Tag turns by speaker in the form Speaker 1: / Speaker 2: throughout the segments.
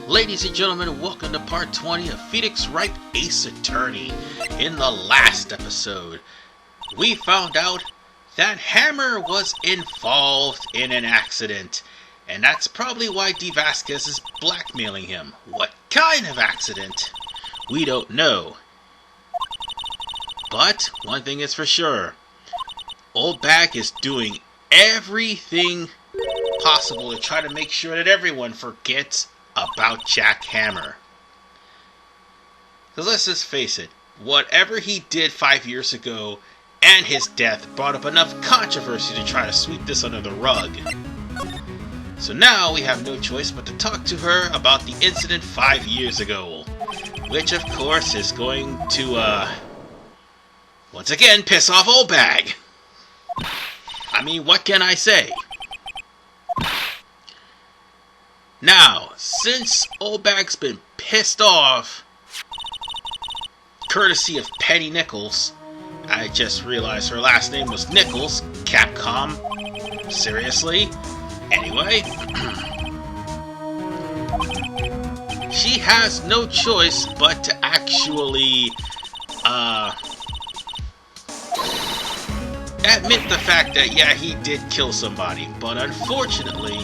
Speaker 1: Ladies and gentlemen, welcome to part 20 of Phoenix Wright Ace Attorney. In the last episode, we found out that Hammer was involved in an accident, and that's probably why Dee Vasquez is blackmailing him. What kind of accident? We don't know. But one thing is for sure, Old Bag is doing everything possible to try to make sure that everyone forgets about Jack Hammer. Because let's just face it, whatever he did 5 years ago and his death brought up enough controversy to try to sweep this under the rug. So now we have no choice but to talk to her about the incident 5 years ago, which of course is going to, once again piss off Old Bag. I mean, what can I say? Now, since Old Bag's been pissed off, courtesy of Penny Nichols, I just realized her last name was Nichols, Capcom, seriously? Anyway, she has no choice but to actually, admit the fact that, yeah, he did kill somebody, but unfortunately,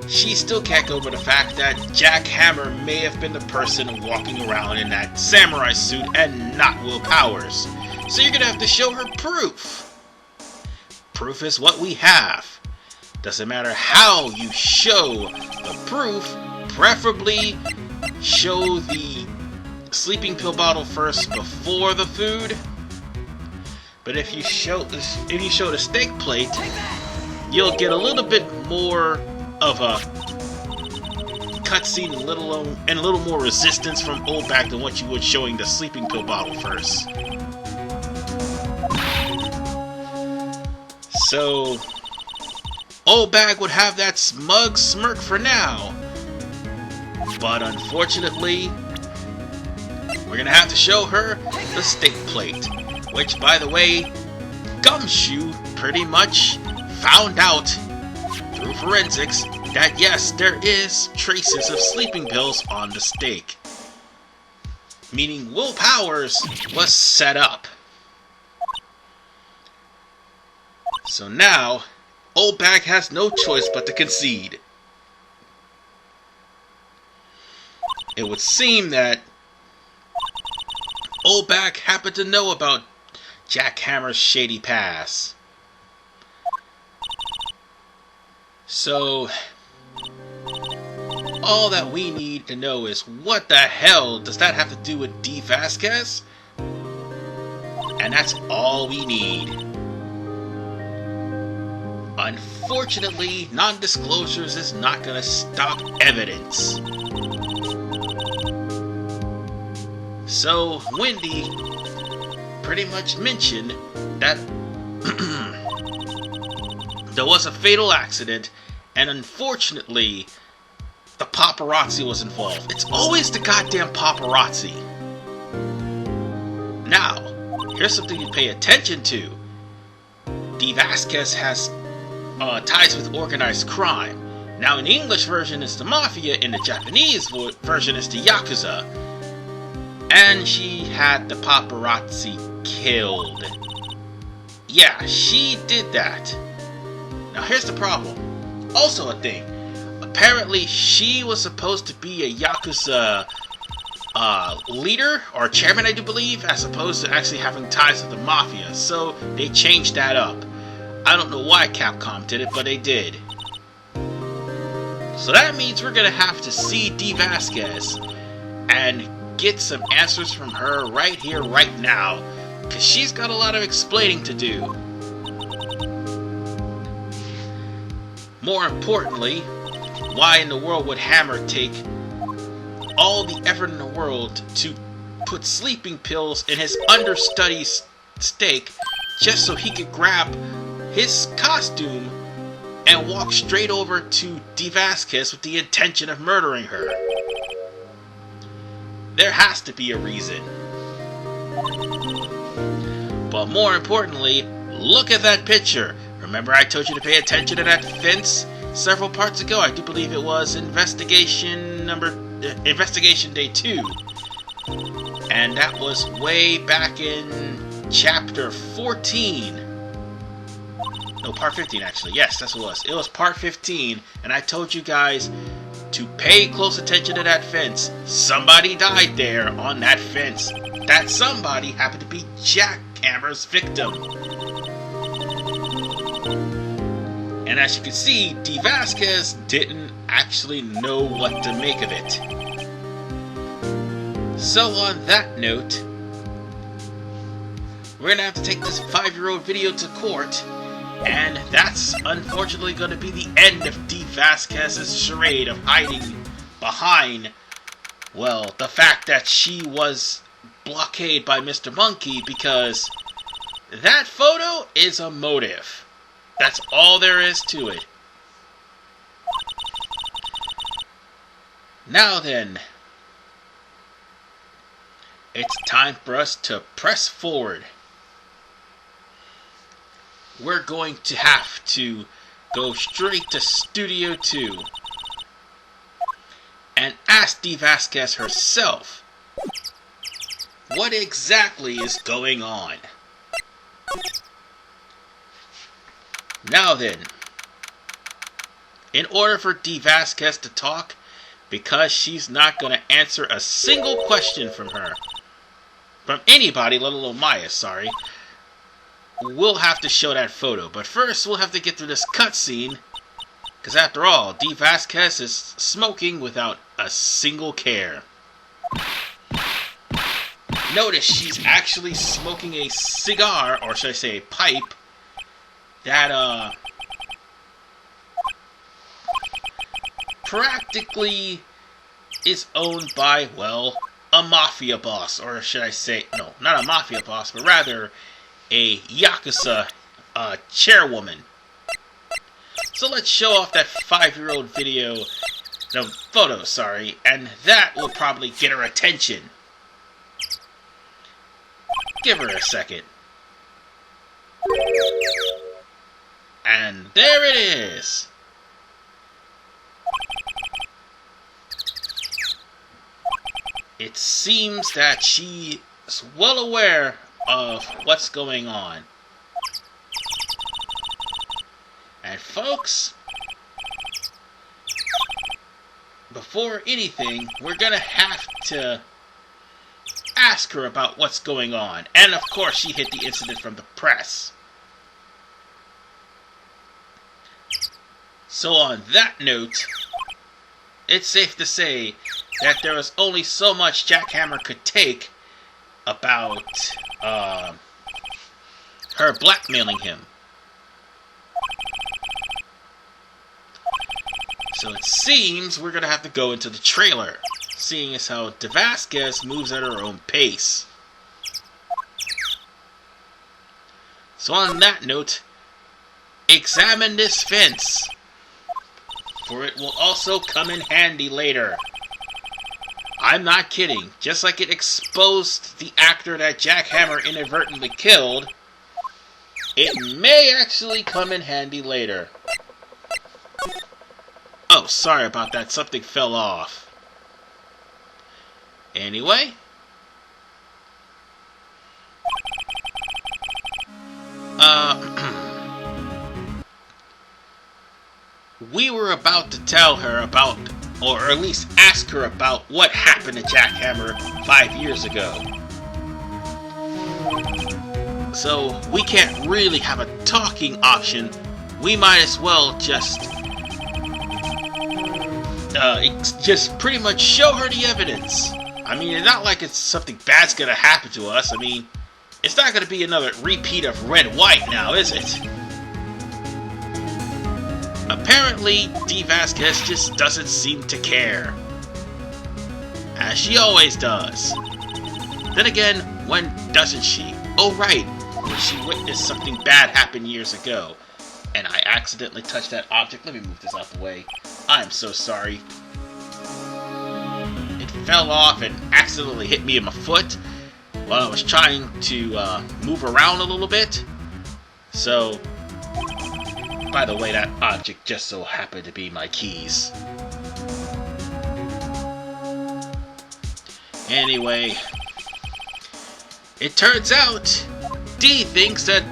Speaker 1: she still can't go over the fact that Jack Hammer may have been the person walking around in that samurai suit and not Will Powers. So you're gonna have to show her proof. Proof is what we have. Doesn't matter how you show the proof, preferably show the sleeping pill bottle first before the food. But if you show the steak plate, you'll get a little bit more of a cutscene and a little more resistance from Old Bag than what you would showing the sleeping pill bottle first. So Old Bag would have that smug smirk for now, but unfortunately we're gonna have to show her the steak plate, which, by the way, Gumshoe pretty much found out through forensics that yes, there is traces of sleeping pills on the steak. Meaning Will Powers was set up. So now, Old Bag has no choice but to concede. It would seem that Old Bag happened to know about Jack Hammer's shady past. So, all that we need to know is what the hell does that have to do with Dee Vasquez? And that's all we need. Unfortunately, non-disclosures is not going to stop evidence. So, Wendy pretty much mentioned that there was a fatal accident, and unfortunately, the paparazzi was involved. It's always the goddamn paparazzi. Now, here's something you pay attention to. Dee Vasquez has ties with organized crime. Now, in the English version, it's the mafia. In the Japanese version, it's the Yakuza. And she had the paparazzi killed. Yeah, she did that. Now here's the problem. Also a thing. Apparently she was supposed to be a Yakuza leader or chairman, I do believe, as opposed to actually having ties with the mafia. So they changed that up. I don't know why Capcom did it, but they did. So that means we're gonna have to see Dee Vasquez and get some answers from her right here, right now, because she's got a lot of explaining to do. More importantly, why in the world would Hammer take all the effort in the world to put sleeping pills in his understudy's steak just so he could grab his costume and walk straight over to Dee Vasquez with the intention of murdering her? There has to be a reason. But more importantly, look at that picture. Remember I told you to pay attention to that fence? several parts ago. I do believe it was Investigation Day 2. And that was way back in Chapter 14. No, Part 15 actually. Yes, that's what it was. It was Part 15, and I told you guys to pay close attention to that fence. Somebody died there on that fence. That somebody happened to be Jackhammer's victim. And as you can see, Dee Vasquez didn't actually know what to make of it. So on that note, we're gonna have to take this 5-year-old video to court, and that's unfortunately gonna be the end of Dee Vasquez's charade of hiding behind, well, the fact that she was blockaded by Mr. Monkey, because that photo is a motive. That's all there is to it. Now then, it's time for us to press forward. We're going to have to go straight to Studio 2 and ask Dee Vasquez herself what exactly is going on. Now then, in order for Dee Vasquez to talk, because she's not going to answer a single question from anybody, let alone Maya, sorry, we'll have to show that photo. But first, we'll have to get through this cutscene, because after all, Dee Vasquez is smoking without a single care. Notice she's actually smoking a cigar, or should I say a pipe, that practically is owned by, well, a mafia boss, or should I say, no, not a mafia boss, but rather a Yakuza chairwoman. So let's show off that 5-year-old photo, sorry, and that will probably get her attention. Give her a second. And there it is. It seems that she is well aware of what's going on. And folks, before anything, we're gonna have to ask her about what's going on. And of course, she hid the incident from the press. So on that note, it's safe to say that there was only so much Jackhammer could take about her blackmailing him. So it seems we're going to have to go into the trailer, seeing as how Dee Vasquez moves at her own pace. So on that note, examine this fence, for it will also come in handy later. I'm not kidding. Just like it exposed the actor that Jackhammer inadvertently killed, it may actually come in handy later. Oh, sorry about that. Something fell off. Anyway. We were about to tell her about, or at least ask her about what happened to Jackhammer 5 years ago. So we can't really have a talking option. We might as well just pretty much show her the evidence. I mean, it's not like it's something bad's gonna happen to us. I mean, it's not gonna be another repeat of Red White now, is it? Apparently, Dee Vasquez just doesn't seem to care. As she always does. Then again, when doesn't she? Oh right, when she witnessed something bad happen years ago. And I accidentally touched that object. Let me move this out the way. I'm so sorry. It fell off and accidentally hit me in my foot while I was trying to move around a little bit. So, By the way, that object just so happened to be my keys. Anyway, it turns out Dee thinks that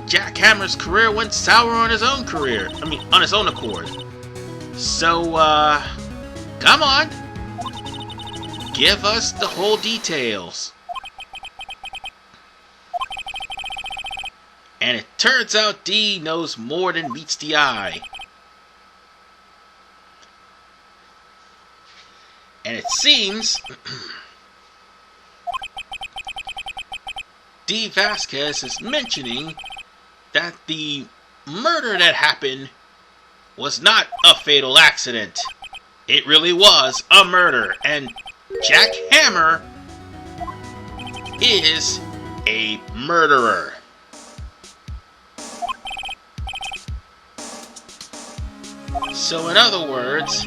Speaker 1: Jack Hammer's career went sour on his own career. On his own accord. So, come on. Give us the whole details. And it turns out Dee knows more than meets the eye. And it seems Dee Vasquez is mentioning that the murder that happened was not a fatal accident. It really was a murder, and Jack Hammer is a murderer. So in other words,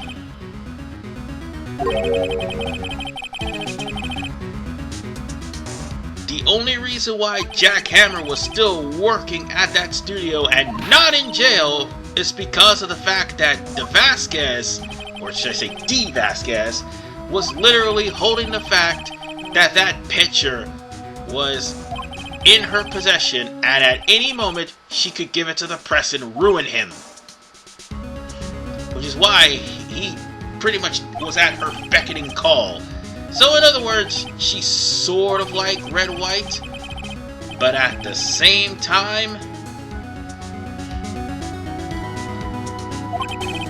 Speaker 1: the only reason why Jack Hammer was still working at that studio and not in jail is because of the fact that Vasquez, or should I say Dee Vasquez, was literally holding the fact that that picture was in her possession, and at any moment she could give it to the press and ruin him. Which is why he pretty much was at her beckoning call. So in other words, she's sort of like Red White, but at the same time,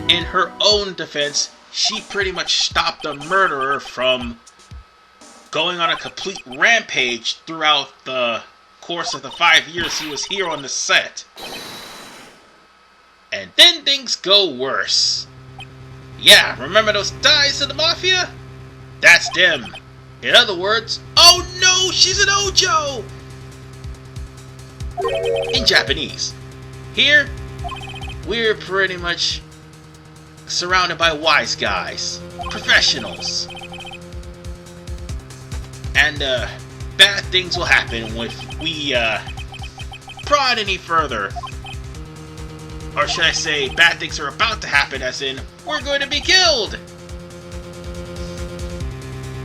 Speaker 1: in her own defense, she pretty much stopped the murderer from going on a complete rampage throughout the course of the 5 years he was here on the set. And then things go worse. Yeah, remember those ties to the mafia? That's them. In other words, oh no, she's an Ojou! In Japanese. Here, we're pretty much surrounded by wise guys, professionals. And bad things will happen if we prod any further. Or should I say, bad things are about to happen, as in, we're going to be killed!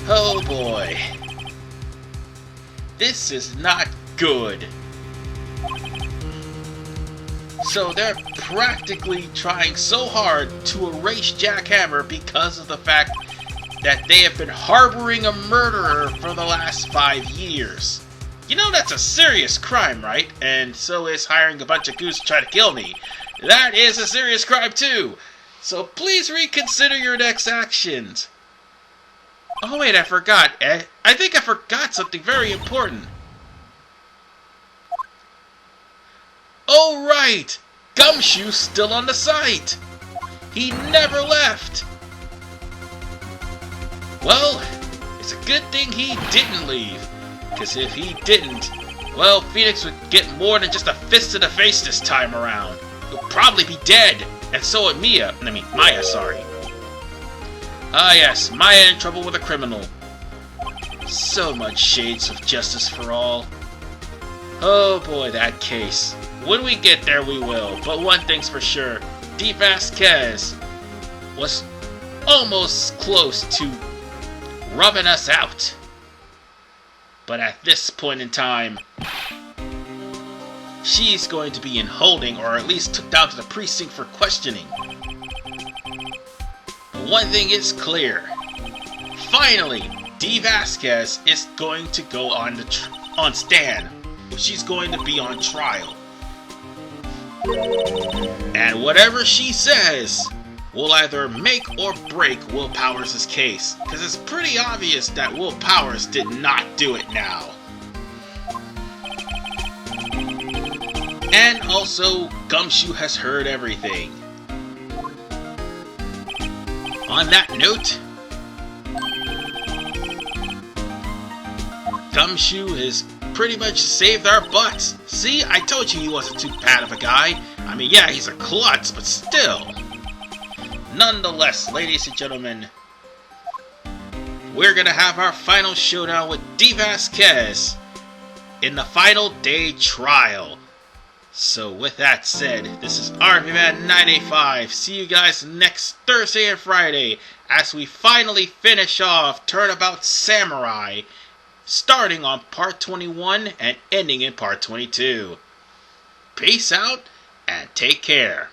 Speaker 1: Oh boy. This is not good. So they're practically trying so hard to erase Jack Hammer because of the fact that they have been harboring a murderer for the last 5 years. You know that's a serious crime, right? And so is hiring a bunch of goons to try to kill me. That is a serious crime too. So please reconsider your next actions. Oh wait, I forgot. I think I forgot something very important. Oh right! Gumshoe's still on the site! He never left! Well, it's a good thing he didn't leave. Because if he didn't, well, Phoenix would get more than just a fist to the face this time around. He'll probably be dead, and so would Maya, sorry. Ah yes, Maya in trouble with a criminal. So much shades of justice for all. Oh boy, that case. When we get there, we will. But one thing's for sure, Dee Vasquez was almost close to rubbing us out. But at this point in time, she's going to be in holding, or at least took down to the precinct for questioning. But one thing is clear. Finally, Dee Vasquez is going to go on stand. She's going to be on trial. And whatever she says will either make or break Will Powers' case. Because it's pretty obvious that Will Powers did not do it now. And also, Gumshoe has heard everything. On that note, Gumshoe has pretty much saved our butts. See, I told you he wasn't too bad of a guy. I mean, yeah, he's a klutz, but still. Nonetheless, ladies and gentlemen, we're gonna have our final showdown with Dee Vasquez in the final day trial. So with that said, this is RVMan985. See you guys next Thursday and Friday as we finally finish off Turnabout Samurai, starting on part 21 and ending in part 22. Peace out and take care.